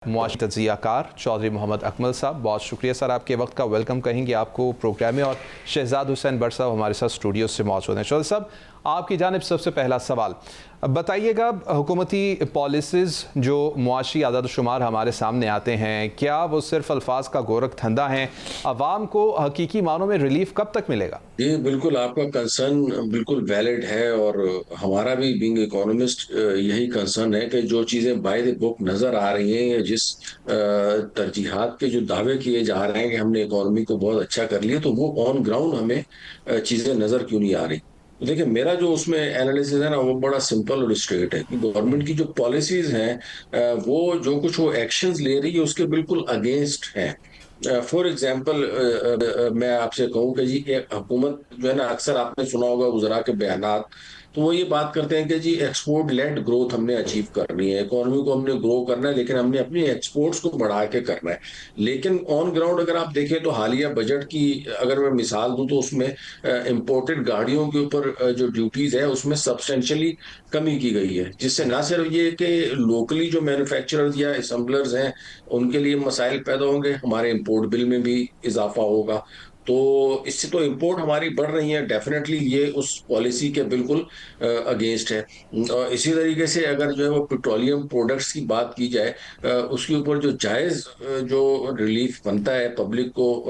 मुआशी तज्ज़ियाकार चौधरी मोहम्मद अकमल साहब, बहुत शुक्रिया सर, आपके वक्त का वेलकम कहेंगे आपको प्रोग्राम में। और शहजाद हुसैन भट्ट साहब हमारे साथ स्टूडियो से मौजूद हैं। चौधरी साहब, आपकी जानिब सबसे पहला सवाल बताइएगा, हुकूमती पॉलिसीज़ जो मुआशी आदाद शुमार हमारे सामने आते हैं, क्या वो सिर्फ अल्फाज का गोरख धंधा हैं? अवाम को हकीकी मानों में रिलीफ कब तक मिलेगा? जी बिल्कुल, आपका कंसर्न बिल्कुल वैलिड है और हमारा भी बीइंग इकोनॉमिस्ट यही कंसर्न है कि जो चीज़ें बाय द बुक नज़र आ रही हैं या जिस तरजीहात के जो दावे किए जा रहे हैं कि हमने इकोनॉमी को बहुत अच्छा कर लिया, तो वो ऑन ग्राउंड हमें चीज़ें नज़र क्यों नहीं आ रही। तो देखिए, मेरा जो उसमें एनालिसिस है ना, वो बड़ा सिंपल और स्ट्रेट है कि गवर्नमेंट की जो पॉलिसीज हैं वो जो कुछ वो एक्शंस ले रही है उसके बिल्कुल अगेंस्ट हैं। फॉर एग्जाम्पल मैं आपसे कहूँ कि जी एक हुकूमत जो है ना, अक्सर आपने सुना होगा उज़रा के बयानात, तो वो ये बात करते हैं कि जी एक्सपोर्ट लेड ग्रोथ हमने अचीव करनी है, इकोनॉमी को हमने ग्रो करना है, लेकिन हमने अपनी एक्सपोर्ट्स को बढ़ा के करना है। लेकिन ऑन ग्राउंड अगर आप देखें तो हालिया बजट की अगर मैं मिसाल दूं तो उसमें इंपोर्टेड गाड़ियों के ऊपर जो ड्यूटीज है उसमें सब्सटेंशियली कमी की गई है, जिससे ना सिर्फ ये कि लोकली जो मैन्युफैक्चरर्स या असम्बलर्स हैं उनके लिए मसाइल पैदा होंगे, हमारे इंपोर्ट बिल में भी इजाफा होगा। तो इससे तो इंपोर्ट हमारी बढ़ रही है, डेफिनेटली ये उस पॉलिसी के बिल्कुल अगेंस्ट है। और इसी तरीके से अगर जो है वो पेट्रोलियम प्रोडक्ट्स की बात की जाए, उसके ऊपर जो जायज़ जो रिलीफ बनता है पब्लिक को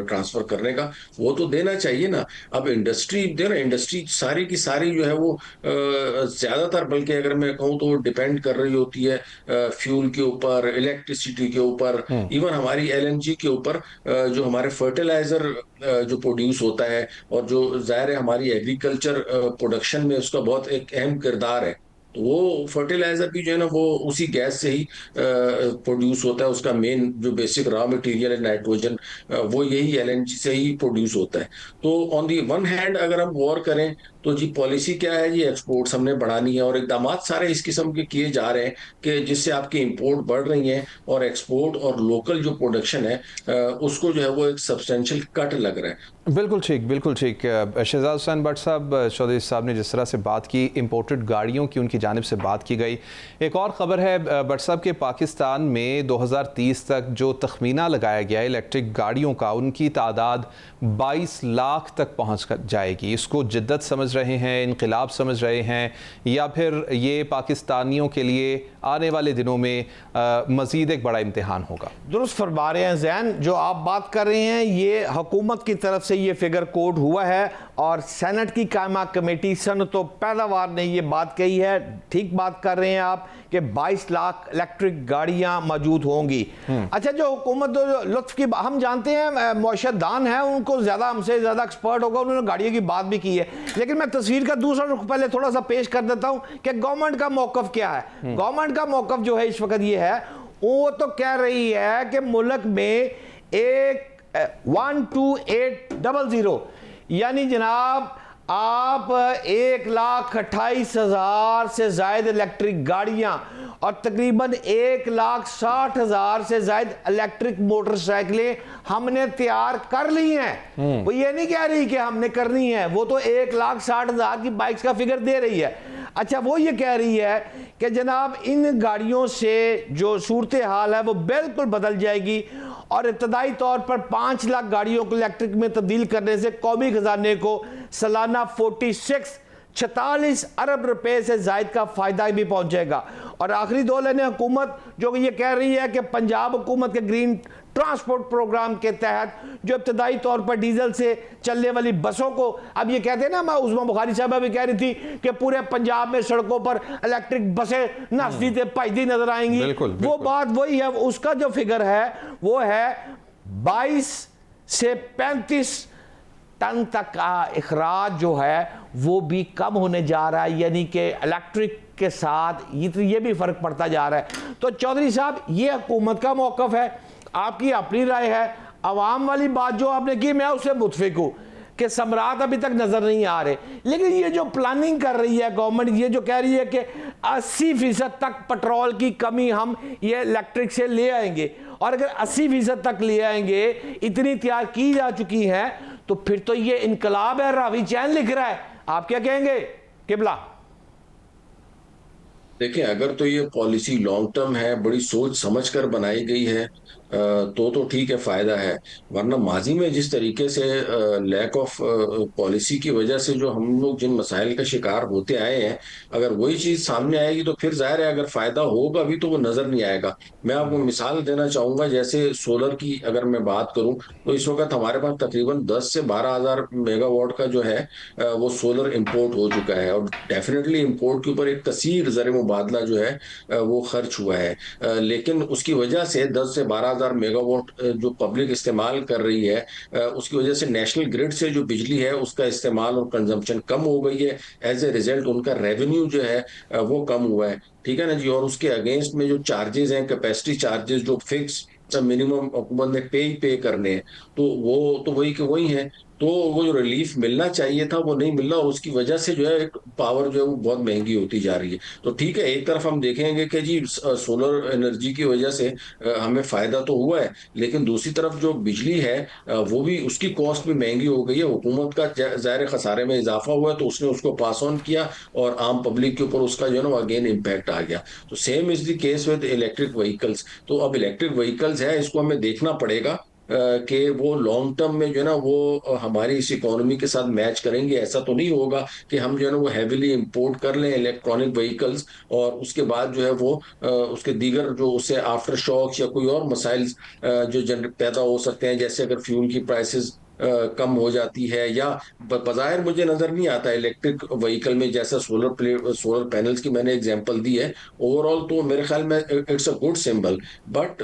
ट्रांसफर करने का, वो तो देना चाहिए ना। अब इंडस्ट्री दे ना, इंडस्ट्री सारी की सारी जो है वो ज्यादातर, बल्कि अगर मैं कहूँ तो डिपेंड कर रही होती है फ्यूल के ऊपर, इलेक्ट्रिसिटी के ऊपर, इवन हमारी एलएनजी के ऊपर, जो हमारे फर्टिलाइजर जो प्रोड्यूस होता है, और जो जाहिर है हमारी एग्रीकल्चर प्रोडक्शन में उसका बहुत एक अहम किरदार है। तो वो फर्टिलाइजर भी जो है ना वो उसी गैस से ही प्रोड्यूस होता है, उसका मेन जो बेसिक रॉ मटेरियल है नाइट्रोजन, वो यही एलएनजी से ही प्रोड्यूस होता है। तो ऑन दी वन हैंड अगर हम गौर करें तो जी पॉलिसी क्या है, जी एक्सपोर्ट्स हमने बढ़ानी है और इकदाम सारे इस किस्म के किए जा रहे हैं कि जिससे आपकी इंपोर्ट बढ़ रही है और एक्सपोर्ट और लोकल जो प्रोडक्शन है उसको जो है वो एक सब्सटेंशियल कट लग रहा है। बिल्कुल ठीक, बिल्कुल ठीक। शहजाद हुसैन भट्ट साहब, चौधरी साहब ने जिस तरह से बात की, इंपोर्टेड गाड़ियों की उनकी जानिब से बात की गई। एक और ख़बर है भट्ट साहब के, पाकिस्तान में 2030 तक जो तखमीना लगाया गया है इलेक्ट्रिक गाड़ियों का, उनकी तादाद 22 लाख तक पहुँच जाएगी। इसको जिद्दत समझ रहे हैं, इनकलाब समझ रहे हैं, या फिर ये पाकिस्तानियों के लिए आने वाले दिनों में मज़ीद एक बड़ा इम्तिहान होगा? दुरुस्त फरमा रहे हैं जैन, जो आप बात कर रहे हैं ये हुकूमत की तरफ से ये फिगर कोड हुआ है और सेनेट की कायमा कमेटी सनतो पैदावार ने ये बात कही है। ठीक बात कर रहे हैं आप कि 22 लाख इलेक्ट्रिक गाड़ियां मौजूद होंगी। अच्छा, जो हुकूमत लुत्फ की हम जानते हैं, मुआशदान है, उनको ज़्यादा हमसे ज़्यादा एक्सपर्ट होगा, उन्होंने गाड़ियों की बात भी की है। लेकिन मैं तस्वीर का दूसरा रुख पहले थोड़ा सा पेश कर देता हूँ कि गवर्नमेंट का मौकफ क्या है। गवर्नमेंट का मौकफ जो है इस वक्त ये है, वो तो कह रही है कि मुल्क में एक 12800 यानी जनाब आप 1,28,000 से ज्यादा इलेक्ट्रिक गाड़ियां और तकरीबन 1,60,000 से ज्यादा इलेक्ट्रिक मोटरसाइकिलें हमने तैयार कर ली हैं। वो ये नहीं कह रही कि हमने करनी है, वो तो 1,60,000 की बाइक्स का फिगर दे रही है। अच्छा, वो ये कह रही है कि जनाब इन गाड़ियों से जो सूरत हाल है वो बिल्कुल बदल जाएगी और इब्तदाई तौर पर 5 लाख गाड़ियों को इलेक्ट्रिक में तब्दील करने से कौमी खजाने को सालाना 46 अरब रुपए से जायद का फायदा भी पहुंचेगा। और आखिरी दो लाइनें हुकूमत जो ये कह रही है कि पंजाब हुकूमत के ग्रीन ट्रांसपोर्ट प्रोग्राम के तहत जो इब्तदाई तौर पर डीजल से चलने वाली बसों को, अब ये कहते हैं ना, उस्मा बुखारी साहब भी कह रही थी कि पूरे पंजाब में सड़कों पर इलेक्ट्रिक बसें नाचती पाईदी नजर आएंगी। बिल्कुल, बिल्कुल। वो बात वही है, उसका जो फिगर है वो है 22 से 35 टन तक का इखराज जो है वो भी कम होने जा रहा है, यानी कि इलेक्ट्रिक के साथ ये भी फर्क पड़ता जा रहा है। तो चौधरी साहब, ये हुकूमत का मौकफ है, आपकी अपनी राय है। अवाम वाली बात जो आपने की, मैं उससे मुतफिक हूँ कि सम्राट अभी तक नजर नहीं आ रहे, लेकिन ये जो प्लानिंग कर रही है गवर्नमेंट, ये जो कह रही है कि 80% तक पेट्रोल की कमी हम ये इलेक्ट्रिक से ले आएंगे, और अगर 80% तक ले आएंगे, इतनी तैयार की जा चुकी है, तो फिर तो ये इनकलाब है। रावी चैन लिख रहा है, आप क्या कहेंगे किबला? देखिए, अगर तो ये पॉलिसी लॉन्ग टर्म है, बड़ी सोच समझ कर बनाई गई है, तो ठीक है, फायदा है। वरना माजी में जिस तरीके से लैक ऑफ पॉलिसी की वजह से जो हम लोग जिन मसाइल का शिकार होते आए हैं, अगर वही चीज सामने आएगी तो फिर जाहिर है अगर फायदा होगा भी तो वो नजर नहीं आएगा। मैं आपको मिसाल देना चाहूंगा, जैसे सोलर की अगर मैं बात करूं, तो इस वक्त हमारे पास तकरीबन 10 से 12 हज़ार मेगावाट का जो है वो सोलर इंपोर्ट हो चुका है, और डेफिनेटली इंपोर्ट के ऊपर एक कसीर ज़र मुबादला जो है वो खर्च हुआ है। लेकिन उसकी वजह से 10 से 12 हज़ार मेगावाट जो पब्लिक इस्तेमाल कर रही है, उसकी वजह से नेशनल ग्रिड से जो बिजली है उसका इस्तेमाल और कंजम्पशन कम हो गई है। एज ए रिजल्ट उनका रेवेन्यू जो है वो कम हुआ है। ठीक है ना जी। और उसके अगेंस्ट में जो चार्जेस हैं, कैपेसिटी चार्जेस जो फिक्स मिनिमम हुकूमत ने पे करने हैं, तो वो तो वही के वही है। तो वो जो रिलीफ मिलना चाहिए था वो नहीं मिल रहा, और उसकी वजह से जो है एक पावर जो है वो बहुत महंगी होती जा रही है। तो ठीक है, एक तरफ हम देखेंगे कि जी सोलर एनर्जी की वजह से हमें फायदा तो हुआ है, लेकिन दूसरी तरफ जो बिजली है वो भी, उसकी कॉस्ट भी महंगी हो गई है। हुकूमत का ज़ाहिर खसारे में इजाफा हुआ है, तो उसने उसको पास ऑन किया, और आम पब्लिक के ऊपर उसका जो है ना अगेन इम्पैक्ट आ गया। तो same is the case with electric vehicles. तो अब इलेक्ट्रिक व्हीकल्स है, इसको हमें देखना पड़ेगा कि वो लॉन्ग टर्म में जो है ना वो हमारी इस इकोनॉमी के साथ मैच करेंगे। ऐसा तो नहीं होगा कि हम जो है ना वो हैविली इंपोर्ट कर लें इलेक्ट्रॉनिक व्हीकल्स, और उसके बाद जो है वो उसके दीगर जो उससे आफ्टर शॉक्स या कोई और मसाइल जो पैदा हो सकते हैं, जैसे अगर फ्यूल की प्राइसेस कम हो जाती है, या बाज़ाहिर मुझे नजर नहीं आता इलेक्ट्रिक व्हीकल में, जैसा सोलर पैनल्स की मैंने एग्जांपल दी है। ओवरऑल तो मेरे ख्याल में it's a good symbol, but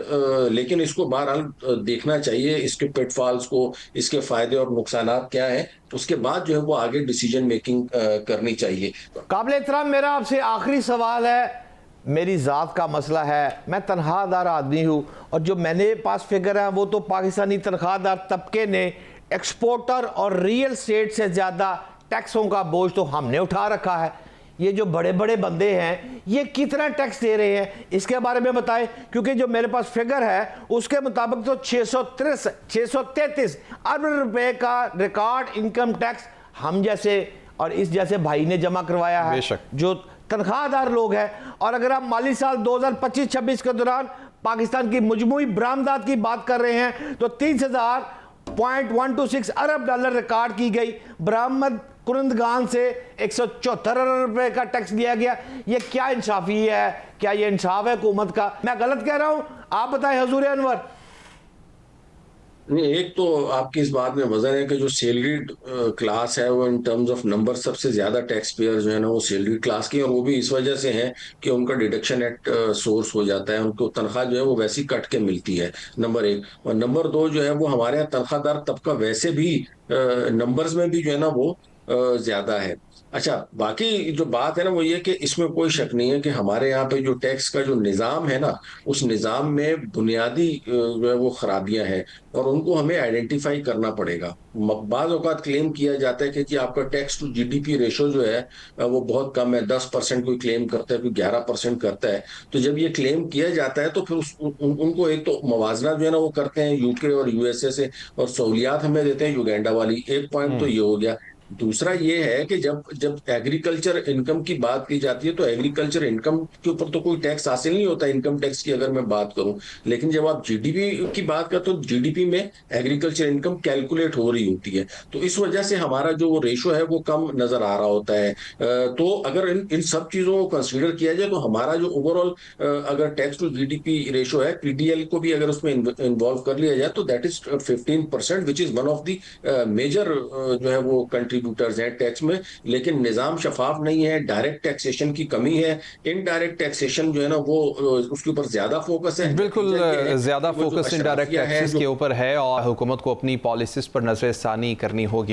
लेकिन इसको बहरहाल देखना चाहिए, इसके पिटफॉल्स को, इसके फायदे और नुकसानात क्या हैं, उसके बाद जो है वो आगे डिसीजन मेकिंग करनी चाहिए। काबिल एहतराम, मेरा आपसे आखिरी सवाल है। मेरी ज़ात का मसला है, मैं तनख्वाहदार आदमी हूँ, और जो मैंने पास फिगर है वो तो पाकिस्तानी तनख्वाहदार तबके ने एक्सपोर्टर और रियल स्टेट से ज़्यादा टैक्सों का बोझ तो हमने उठा रखा है। ये जो बड़े बड़े बंदे हैं ये कितना टैक्स दे रहे हैं, इसके बारे में बताएं, क्योंकि जो मेरे पास फिगर है उसके मुताबिक तो 633 अरब रुपए का रिकॉर्ड इनकम टैक्स हम जैसे और इस जैसे भाई ने जमा करवाया है, जो तनख्वाहदार लोग हैं। और अगर आप माली साल 2025-26 के दौरान पाकिस्तान की मजमूई बरामदात की बात कर रहे हैं तो 30,126 अरब डॉलर रिकॉर्ड की गई। बरामद कुरंदगान से 174 अरब रुपए का टैक्स लिया गया। ये क्या इंसाफी है? क्या ये इंसाफ है हुकूमत का? मैं गलत कह रहा हूं? आप बताएं हुजूर अनवर। नहीं, एक तो आपकी इस बात में वजन है कि जो सैलरीड क्लास है वो इन टर्म्स ऑफ नंबर सबसे ज्यादा टैक्स पेयर जो है ना वो सैलरीड क्लास की, और वो भी इस वजह से है कि उनका डिडक्शन एट सोर्स हो जाता है, उनको तनख्वाह जो है वो वैसी कट के मिलती है, नंबर एक। और नंबर दो जो है वो हमारे यहाँ तनख्वाहदार तबका वैसे भी नंबर्स में भी जो है ना वो ज्यादा है। अच्छा, बाकी जो बात है ना वो ये कि इसमें कोई शक नहीं है कि हमारे यहाँ पे जो टैक्स का जो निज़ाम है ना, उस निज़ाम में बुनियादी जो है वो खराबियां हैं, और उनको हमें आइडेंटिफाई करना पड़ेगा। बाज़ औक़ात क्लेम किया जाता है कि जी आपका टैक्स टू जीडीपी रेशो जो है वो बहुत कम है, 10% कोई क्लेम करता है, कोई 11% करता है। तो जब ये क्लेम किया जाता है तो फिर उनको एक तो मवाजना जो है ना वो करते हैं यूके और यूएसए से, और सहूलियात हमें देते हैं युगांडा वाली। एक पॉइंट तो ये हो गया। दूसरा ये है कि जब जब एग्रीकल्चर इनकम की बात की जाती है तो एग्रीकल्चर इनकम के ऊपर तो कोई टैक्स हासिल नहीं होता इनकम टैक्स की अगर मैं बात करूं, लेकिन जब आप जीडीपी की बात करते हो तो जीडीपी में एग्रीकल्चर इनकम कैलकुलेट हो रही होती है, तो इस वजह से हमारा जो वो रेशो है वो कम नजर आ रहा होता है। तो अगर इन सब चीजों को कंसिडर किया जाए तो हमारा जो ओवरऑल अगर टैक्स टू जीडीपी रेशो है, पीडीएल को भी अगर उसमें इन्वॉल्व कर लिया जाए तो that is 15%, which is one of the major जो है वो कंट्रीब्यूटर्स हैं टैक्स में। लेकिन निज़ाम शफाफ नहीं है, डायरेक्ट टैक्सेशन की कमी है, इनडायरेक्ट टैक्सेशन जो है ना वो उसके ऊपर ज्यादा फोकस है। बिल्कुल ज्यादा फोकस इनडायरेक्ट टैक्सेस के ऊपर है, और हुकूमत को अपनी पॉलिसीज पर नजरसानी करनी होगी।